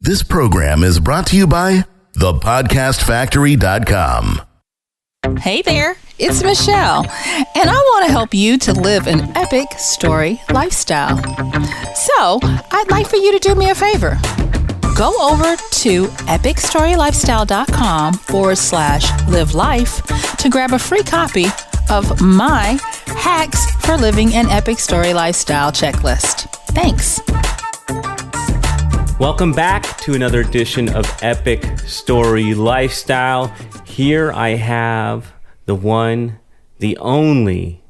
This program is brought to you by thepodcastfactory.com. Hey there, it's Michelle, and I want to help you to live an epic story lifestyle. So, I'd like for you to do me a favor. Go over to epicstorylifestyle.com/live life to grab a free copy of my Hacks for Living an Epic Story Lifestyle checklist. Thanks. Welcome back to another edition of Epic Story Lifestyle. Here I have the one, the only,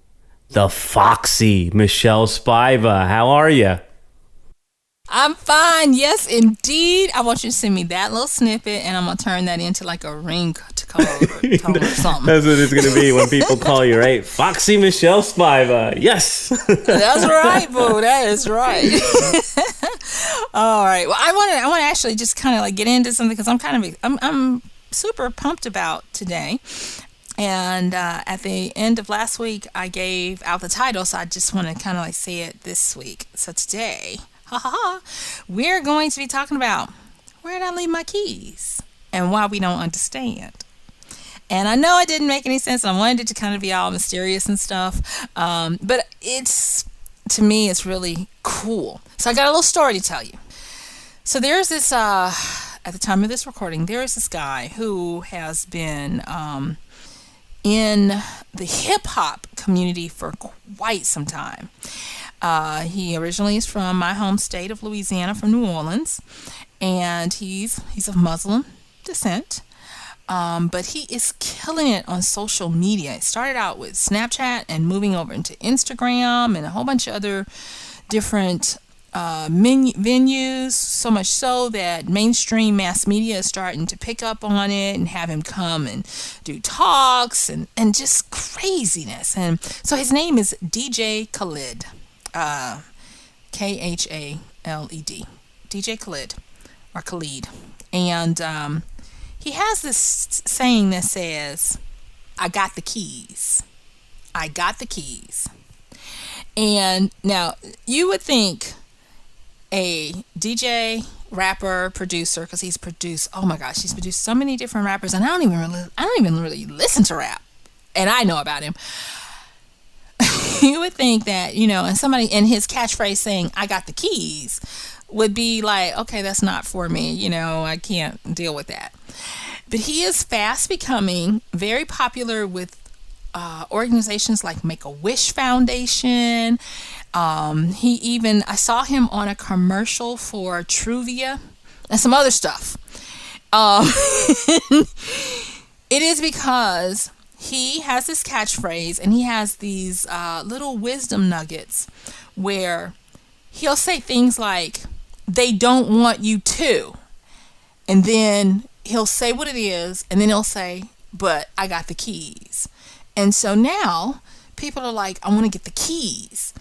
the foxy Michelle Spiva. How are you? I'm fine. Yes, indeed. I want you to send me that little snippet, and I'm going to turn that into like a ring code or something. That's what it's going to be when people call you, right? Foxy Michelle Spiva. Yes. That's right, boo. That is right. All right. Well, I want to actually just kind of like get into something because I'm super pumped about today. And at the end of last week, I gave out the title, so I just want to kind of like say it this week. So today, we're going to be talking about where did I leave my keys and why we don't understand. And I know it didn't make any sense, and I wanted it to kind of be all mysterious and stuff, but to me, it's really cool. So I got a little story to tell you. So there's this, at the time of this recording, there is this guy who has been in the hip-hop community for quite some time. He originally is from my home state of Louisiana, from New Orleans, and he's of Muslim descent. But he is killing it on social media. It started out with Snapchat and moving over into Instagram and a whole bunch of other different venues, so much so that mainstream mass media is starting to pick up on it and have him come and do talks and just craziness. And so his name is DJ Khaled. Khaled, DJ Khaled, or Khalid. And he has this saying that says, I got the keys. I got the keys. And now you would think a DJ, rapper, producer, because he's produced so many different rappers, and I don't even really listen to rap, and I know about him. You would think that, and somebody in his catchphrase saying, I got the keys, would be like, okay, that's not for me. I can't deal with that. But he is fast becoming very popular with organizations like Make-A-Wish Foundation. I saw him on a commercial for Truvia and some other stuff. It is because he has this catchphrase, and he has these little wisdom nuggets where he'll say things like, they don't want you to. And then he'll say what it is, and then he'll say, but I got the keys. And so now people are like, I want to get the keys.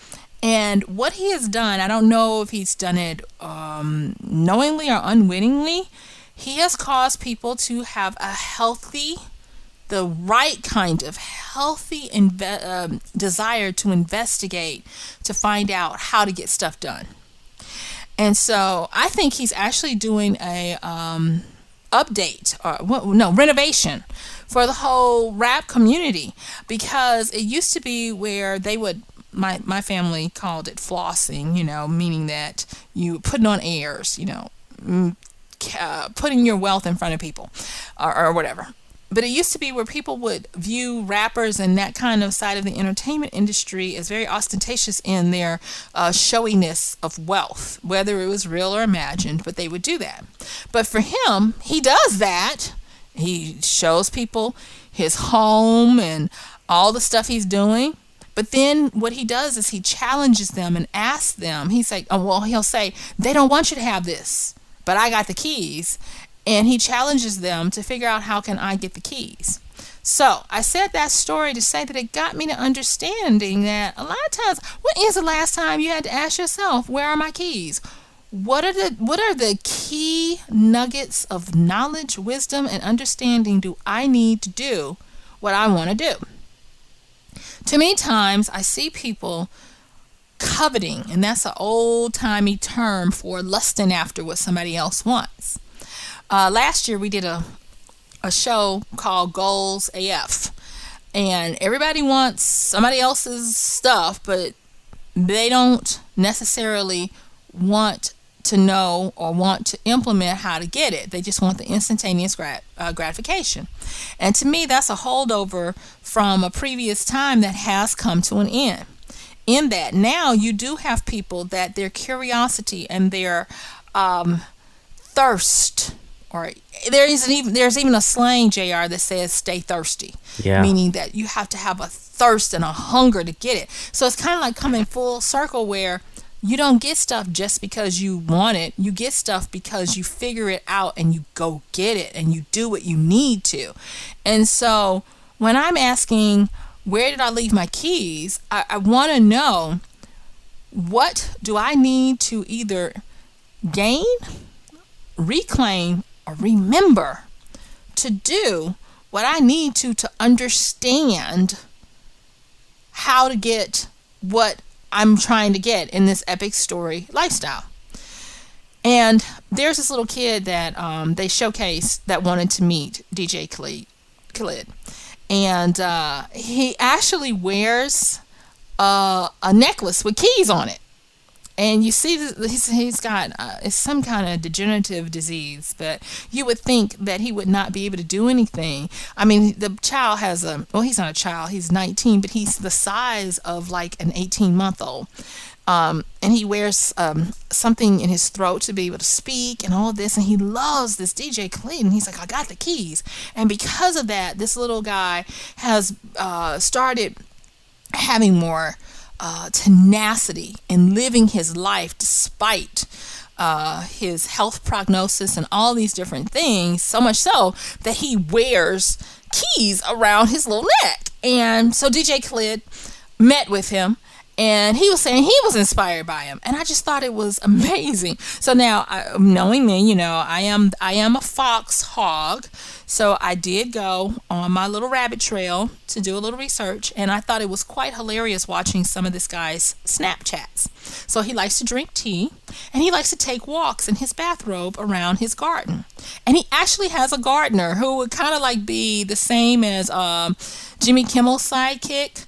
And what he has done, I don't know if he's done it knowingly or unwittingly, he has caused people to have the right kind of healthy desire to investigate, to find out how to get stuff done. And so I think he's actually doing a renovation for the whole rap community, because it used to be where they would, my family called it flossing, meaning that you putting on airs, putting your wealth in front of people or whatever. But it used to be where people would view rappers and that kind of side of the entertainment industry as very ostentatious in their showiness of wealth, whether it was real or imagined, but they would do that. But for him, he does that. He shows people his home and all the stuff he's doing. But then what he does is he challenges them and asks them, he'll say, they don't want you to have this, but I got the keys. And he challenges them to figure out, how can I get the keys? So I said that story to say that it got me to understanding that a lot of times, when is the last time you had to ask yourself, where are my keys? What are the key nuggets of knowledge, wisdom, and understanding do I need to do what I want to do? Too many times I see people coveting, and that's an old-timey term for lusting after what somebody else wants. Last year we did a show called Goals AF, and everybody wants somebody else's stuff, but they don't necessarily want to know or want to implement how to get it. They just want the instantaneous gratification. And to me, that's a holdover from a previous time that has come to an end. In that now you do have people that their curiosity and their thirst, or there's even a slang, JR, that says stay thirsty. Yeah. Meaning that you have to have a thirst and a hunger to get it. So it's kind of like coming full circle, where you don't get stuff just because you want it. You get stuff because you figure it out and you go get it and you do what you need to. And so when I'm asking, where did I leave my keys? I want to know, what do I need to either gain, reclaim, or remember to do what I need to understand how to get what I'm trying to get in this epic story lifestyle. And there's this little kid that they showcased that wanted to meet DJ Khaled. And he actually wears a necklace with keys on it. And you see, he's got it's some kind of degenerative disease, but you would think that he would not be able to do anything. I mean, the child has he's not a child, he's 19, but he's the size of like an 18-month-old. And he wears something in his throat to be able to speak and all this, and he loves this DJ Khaled, and he's like, I got the keys. And because of that, this little guy has started having more tenacity in living his life despite his health prognosis and all these different things, so much so that he wears keys around his little neck. And so DJ Khaled met with him, and he was saying he was inspired by him, and I just thought it was amazing. So now, knowing me, I am a fox hog, so I did go on my little rabbit trail to do a little research, and I thought it was quite hilarious watching some of this guy's Snapchats. So he likes to drink tea, and he likes to take walks in his bathrobe around his garden, and he actually has a gardener who would kind of like be the same as Jimmy Kimmel's sidekick.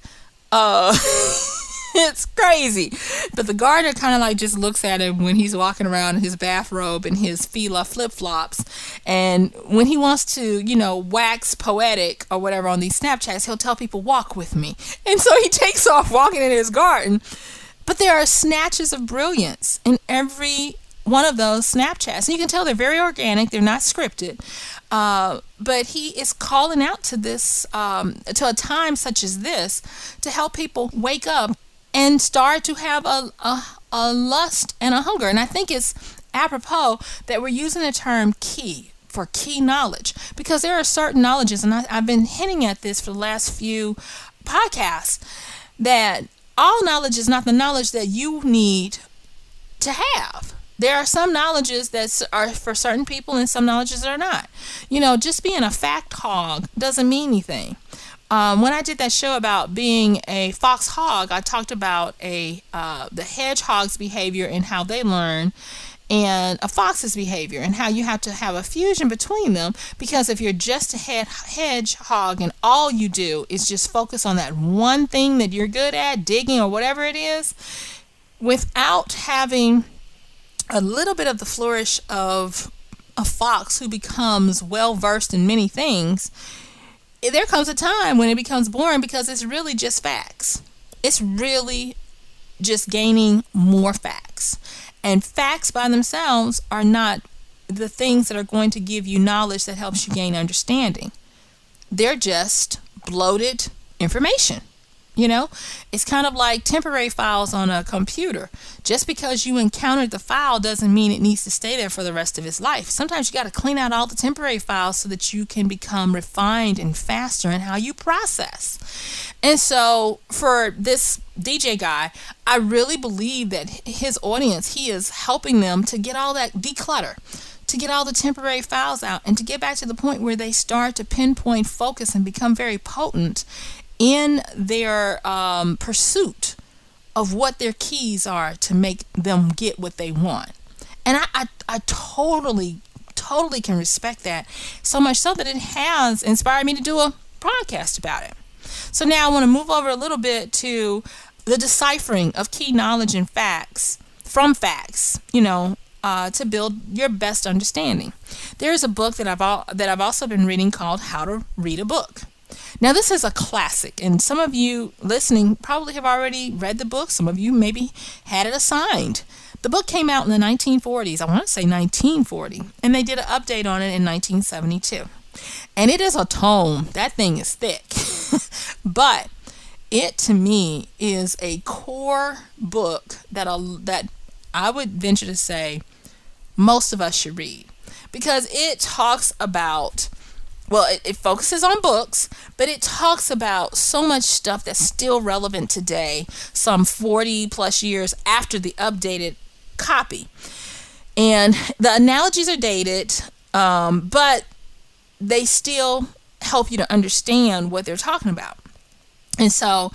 It's crazy. But the gardener kind of like just looks at him when he's walking around in his bathrobe and his Fila flip-flops. And when he wants to, wax poetic or whatever on these Snapchats, he'll tell people, walk with me. And so he takes off walking in his garden. But there are snatches of brilliance in every one of those Snapchats. And you can tell they're very organic. They're not scripted. But he is calling out to this, to a time such as this, to help people wake up and start to have a lust and a hunger. And I think it's apropos that we're using the term key for key knowledge, because there are certain knowledges, and I've been hinting at this for the last few podcasts, that all knowledge is not the knowledge that you need to have. There are some knowledges that are for certain people and some knowledges that are not. Just being a fact hog doesn't mean anything. When I did that show about being a fox hog, I talked about the hedgehog's behavior and how they learn, and a fox's behavior and how you have to have a fusion between them, because if you're just a hedgehog and all you do is just focus on that one thing that you're good at, digging or whatever it is, without having a little bit of the flourish of a fox who becomes well versed in many things, there comes a time when it becomes boring, because it's really just facts. It's really just gaining more facts. And facts by themselves are not the things that are going to give you knowledge that helps you gain understanding. They're just bloated information. It's kind of like temporary files on a computer. Just because you encountered the file doesn't mean it needs to stay there for the rest of its life. Sometimes you got to clean out all the temporary files so that you can become refined and faster in how you process. And so for this DJ guy, I really believe that his audience, he is helping them to get all that declutter, to get all the temporary files out, and to get back to the point where they start to pinpoint focus and become very potent in their pursuit of what their keys are to make them get what they want. And I totally can respect that, so much so that it has inspired me to do a podcast about it. So now I want to move over a little bit to the deciphering of key knowledge and facts from facts, to build your best understanding. There's a book that I've also been reading called How to Read a Book. Now, this is a classic, and some of you listening probably have already read the book. Some of you maybe had it assigned. The book came out in the 1940s. I want to say 1940, and they did an update on it in 1972. And it is a tome. That thing is thick. But it, to me, is a core book that I would venture to say most of us should read, because it talks about, it focuses on books, but it talks about so much stuff that's still relevant today, some 40 plus years after the updated copy. And the analogies are dated, but they still help you to understand what they're talking about. And so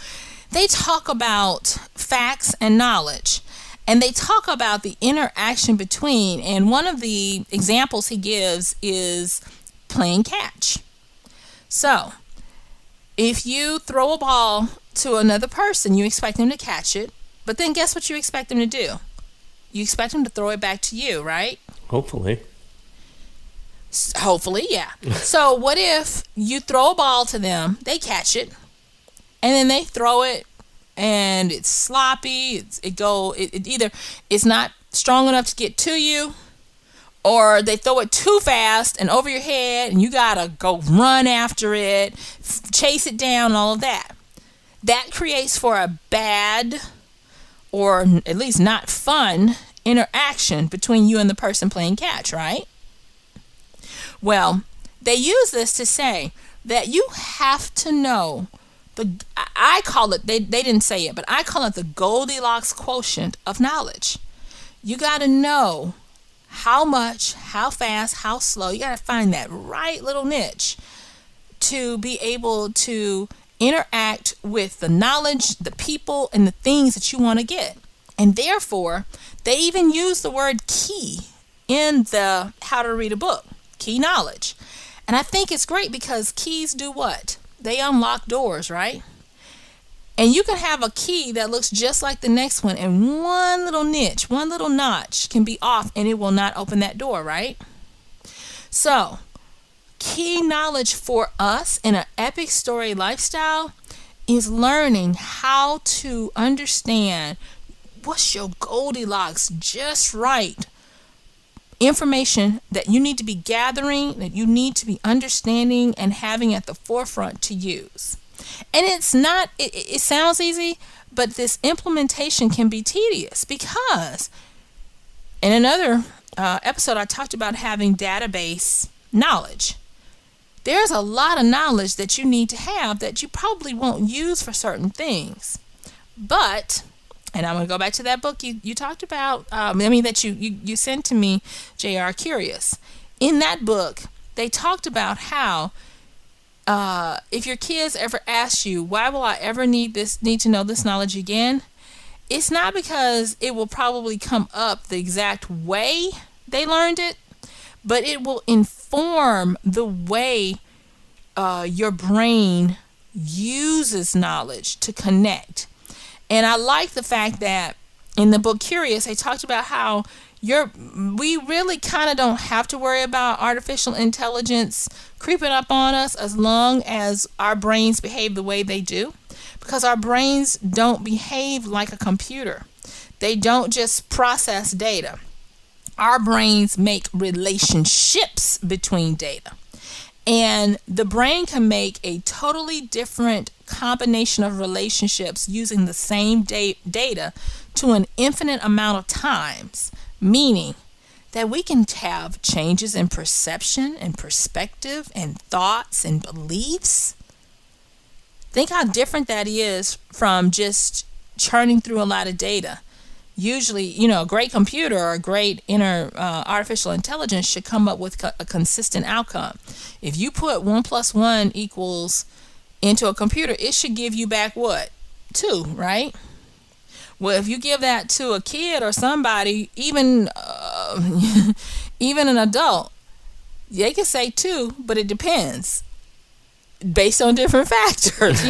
they talk about facts and knowledge, and they talk about the interaction between, and one of the examples he gives is playing catch. So if you throw a ball to another person, you expect them to catch it, but then guess what you expect them to do? You expect them to throw it back to you, right? Hopefully, yeah. So what if you throw a ball to them, they catch it, and then they throw it, and it's sloppy. It either it's not strong enough to get to you, or they throw it too fast and over your head, and you gotta go run after it, chase it down, all of that. That creates for a bad, or at least not fun, interaction between you and the person playing catch, right? Well, they use this to say that you have to know I call it, they didn't say it, but I call it the Goldilocks quotient of knowledge. You got to know how much, how fast, how slow. You got to find that right little niche to be able to interact with the knowledge, the people, and the things that you want to get. And therefore, they even use the word key in the How to Read a Book, key knowledge. And I think it's great because keys do what? They unlock doors, right? And you can have a key that looks just like the next one, and one little niche, one little notch can be off, and it will not open that door, right? So, key knowledge for us in an epic story lifestyle is learning how to understand what's your Goldilocks just right information that you need to be gathering, that you need to be understanding and having at the forefront to use. And it's not, it sounds easy, but this implementation can be tedious, because in another episode I talked about having database knowledge. There's a lot of knowledge that you need to have that you probably won't use for certain things. But, and I'm going to go back to that book you talked about, that you sent to me, J.R. Curious. In that book, they talked about how if your kids ever ask you, why will I ever need to know this knowledge again? It's not because it will probably come up the exact way they learned it, but it will inform the way your brain uses knowledge to connect. And I like the fact that in the book Curious, they talked about how we really kind of don't have to worry about artificial intelligence creeping up on us as long as our brains behave the way they do, because our brains don't behave like a computer. They don't just process data. Our brains make relationships between data. And the brain can make a totally different combination of relationships using the same data to an infinite amount of times, meaning that we can have changes in perception and perspective and thoughts and beliefs. Think how different that is from just churning through a lot of data. Usually, a great computer or a great artificial intelligence should come up with a consistent outcome. If you put 1 + 1 = into a computer, it should give you back what? 2, right? Well, if you give that to a kid or somebody, even even an adult, they can say 2, but it depends based on different factors,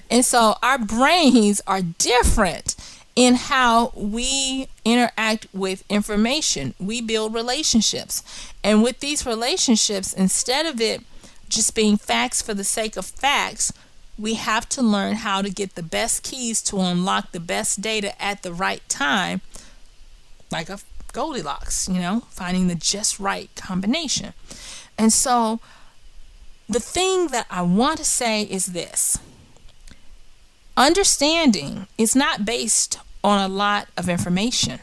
And so our brains are different in how we interact with information. We build relationships. And with these relationships, instead of it just being facts for the sake of facts, we have to learn how to get the best keys to unlock the best data at the right time, like a Goldilocks, finding the just right combination. And so the thing that I want to say is this: understanding is not based on a lot of information.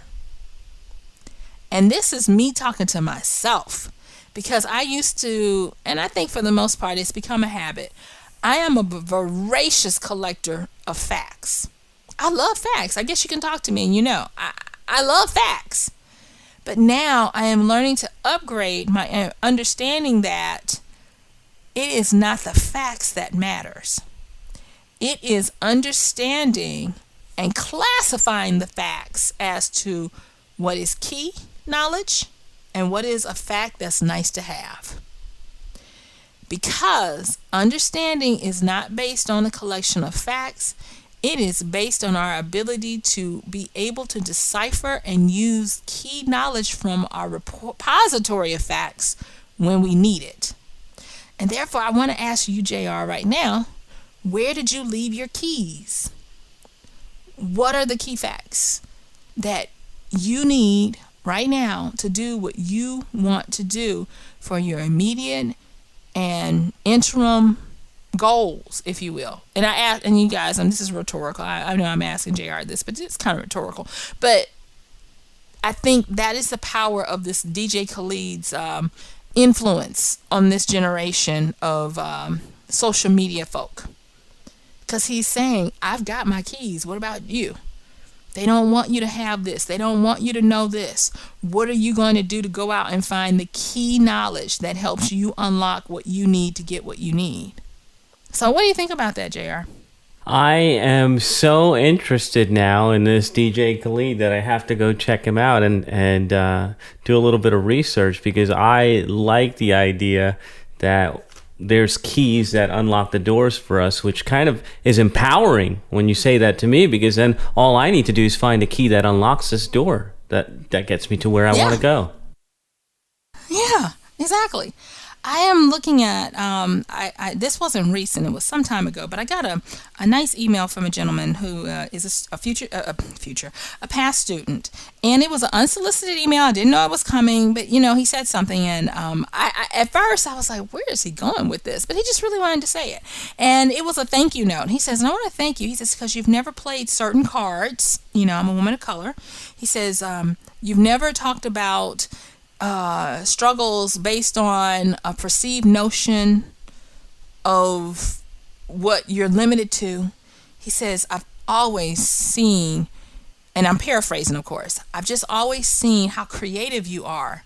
And this is me talking to myself, because I used to, and I think for the most part it's become a habit. I am a voracious collector of facts. I love facts. I guess you can talk to me and I love facts. But now I am learning to upgrade my understanding that it is not the facts that matters. It is understanding and classifying the facts as to what is key knowledge and what is a fact that's nice to have. Because understanding is not based on a collection of facts. It is based on our ability to be able to decipher and use key knowledge from our repository of facts when we need it. And therefore, I want to ask you, JR, right now, where did you leave your keys? What are the key facts that you need right now to do what you want to do for your immediate and interim goals, if you will? And I ask, and you guys, and this is rhetorical. I know I'm asking JR this, but it's kind of rhetorical. But I think that is the power of this DJ Khaled's influence on this generation of social media folk. Because he's saying, I've got my keys. What about you? They don't want you to have this. They don't want you to know this. What are you going to do to go out and find the key knowledge that helps you unlock what you need to get what you need? So what do you think about that, JR? I am so interested now in this DJ Khaled that I have to go check him out and do a little bit of research, because I like the idea that there's keys that unlock the doors for us, which kind of is empowering when you say that to me, because then all I need to do is find a key that unlocks this door that gets me to where I want to go. Yeah, exactly. I am looking at, this wasn't recent, it was some time ago, but I got a nice email from a gentleman who is a past student. And it was an unsolicited email. I didn't know it was coming, but, he said something. And I at first I was like, where is he going with this? But he just really wanted to say it. And it was a thank you note. He says, and I want to thank you. He says, because you've never played certain cards. I'm a woman of color. He says, you've never talked about struggles based on a perceived notion of what you're limited to. He says, I've always seen, and I'm paraphrasing, of course, I've just always seen how creative you are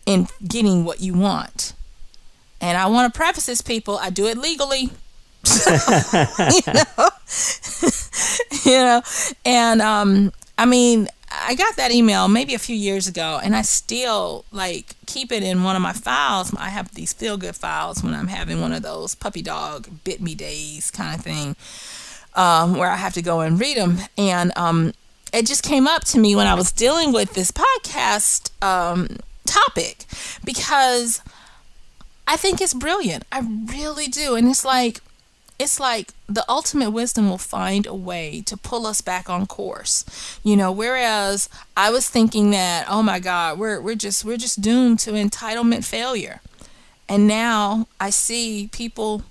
in getting what you want. And I want to preface this, people, I do it legally. And I got that email maybe a few years ago, and I still keep it in one of my files. I have these feel good files when I'm having one of those puppy dog bit me days kind of thing, where I have to go and read them. And it just came up to me when I was dealing with this podcast topic, because I think it's brilliant. I really do. And it's like the ultimate wisdom will find a way to pull us back on course, whereas I was thinking that, oh my God, we're just doomed to entitlement failure. And now I see people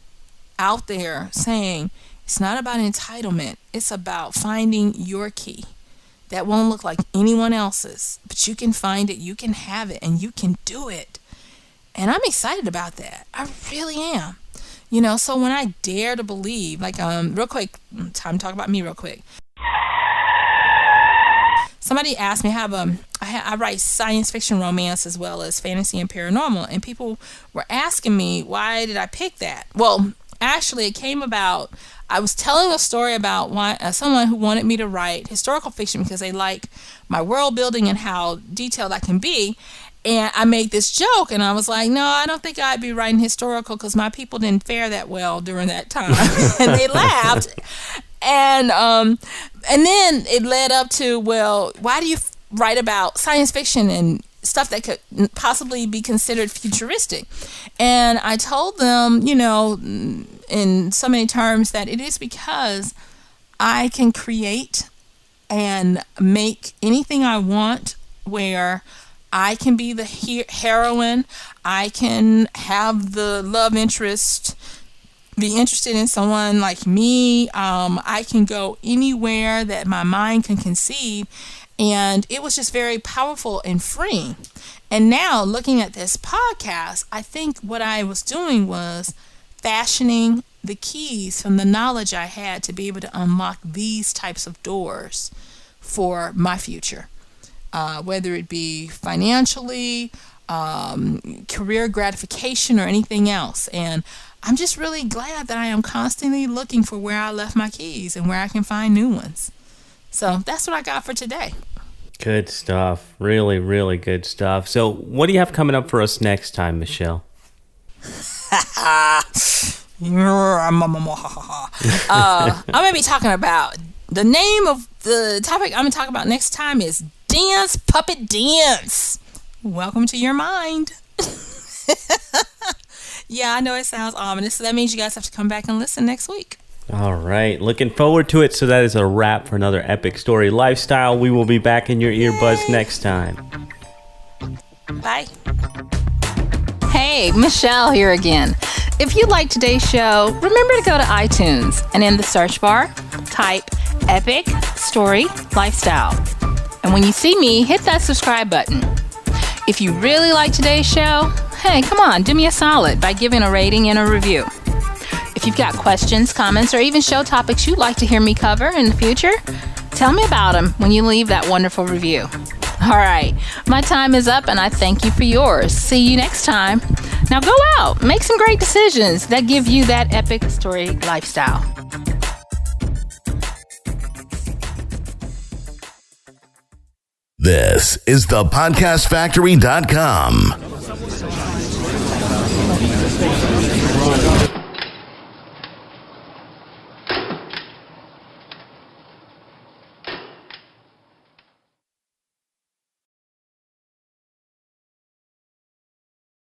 out there saying it's not about entitlement. It's about finding your key that won't look like anyone else's, but you can find it, you can have it, and you can do it. And I'm excited about that. I really am. So when I dare to believe, real quick, time to talk about me real quick. Somebody asked me, I write science fiction romance as well as fantasy and paranormal, and people were asking me, why did I pick that? Well, actually, it came about, I was telling a story about someone who wanted me to write historical fiction because they like my world building and how detailed I can be. And I made this joke, and I was like, no, I don't think I'd be writing historical because my people didn't fare that well during that time. And they laughed. And then it led up to, well, why do you write about science fiction and stuff that could possibly be considered futuristic? And I told them, in so many terms, that it is because I can create and make anything I want, where I can be the heroine, I can have the love interest, be interested in someone like me. I can go anywhere that my mind can conceive. And it was just very powerful and freeing. And now, looking at this podcast, I think what I was doing was fashioning the keys from the knowledge I had to be able to unlock these types of doors for my future. Whether it be financially, career gratification, or anything else. And I'm just really glad that I am constantly looking for where I left my keys and where I can find new ones. So that's what I got for today. Good stuff. Really, really good stuff. So what do you have coming up for us next time, Michelle? I'm going to be talking about, the name of the topic I'm going to talk about next time is Dance Puppet Dance. Welcome to your mind. Yeah, I know it sounds ominous, so that means you guys have to come back and listen next week. All right. Looking forward to it. So that is a wrap for another Epic Story Lifestyle. We will be back in your earbuds next time. Bye. Hey, Michelle here again. If you like today's show, remember to go to iTunes and in the search bar, type Epic Story Lifestyle. And when you see me, hit that subscribe button. If you really like today's show, hey, come on, do me a solid by giving a rating and a review. If you've got questions, comments, or even show topics you'd like to hear me cover in the future, tell me about them when you leave that wonderful review. All right, my time is up and I thank you for yours. See you next time. Now go out, make some great decisions that give you that epic story lifestyle. This is the podcastfactory.com.